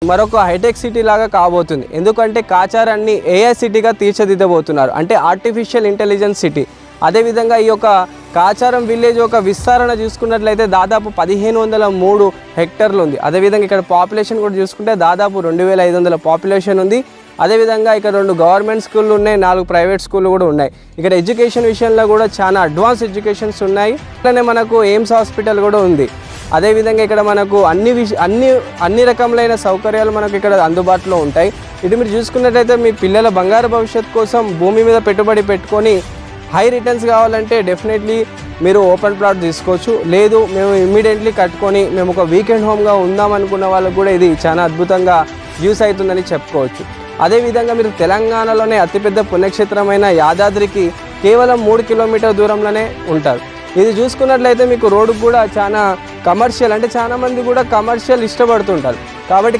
మరొక hitech city లాగా కాబోతుంది. ఎందుకంటే కాచారాన్ని ఏఐ సిటీగా తీర్చిదిద్దబోతున్నారు, అంటే ఆర్టిఫిషియల్ ఇంటెలిజెన్స్ సిటీ. అదేవిధంగా ఈ యొక్క కాచారం విలేజ్ యొక్క విస్తరణ చూసుకున్నట్లయితే దాదాపు 1503 హెక్టార్లు ఉంది. అదేవిధంగా ఇక్కడ పాపులేషన్ కూడా చూసుకుంటే దాదాపు 2500 పాపులేషన్ ఉంది. అదేవిధంగా ఇక్కడ 2 గవర్నమెంట్ స్కూళ్ళు ఉన్నాయి, 4 ప్రైవేట్ స్కూళ్ళు కూడా ఉన్నాయి. ఇక్కడ ఎడ్యుకేషన్ విషయంలో కూడా చాలా అడ్వాన్స్ ఎడ్యుకేషన్స్ ఉన్నాయి. ఇట్లానే మనకు ఎయిమ్స్ హాస్పిటల్ కూడా ఉంది. అదేవిధంగా ఇక్కడ మనకు అన్ని రకములైన సౌకర్యాలు మనకు ఇక్కడ అందుబాటులో ఉంటాయి. ఇటు మీరు చూసుకున్నట్లయితే మీ పిల్లల బంగారు భవిష్యత్తు కోసం భూమి మీద పెట్టుబడి పెట్టుకొని హై రిటర్న్స్ కావాలంటే డెఫినెట్లీ మీరు ఓపెన్ ప్లాట్ తీసుకోవచ్చు. లేదు మేము ఇమ్మీడియట్లీ కట్టుకొని మేము ఒక వీకెండ్ హోమ్గా ఉందాం అనుకున్న వాళ్ళకు కూడా ఇది చాలా అద్భుతంగా యూస్ అవుతుందని చెప్పుకోవచ్చు. అదేవిధంగా మీరు తెలంగాణలోనే అతిపెద్ద పుణ్యక్షేత్రమైన యాదాద్రికి కేవలం 3 కిలోమీటర్ దూరంలోనే ఉంటారు. ఇది చూసుకున్నట్లయితే మీకు రోడ్డు కూడా చాలా కమర్షియల్, అంటే చాలా మంది కూడా కమర్షియల్ ఇష్టపడుతుంటారు. కాబట్టి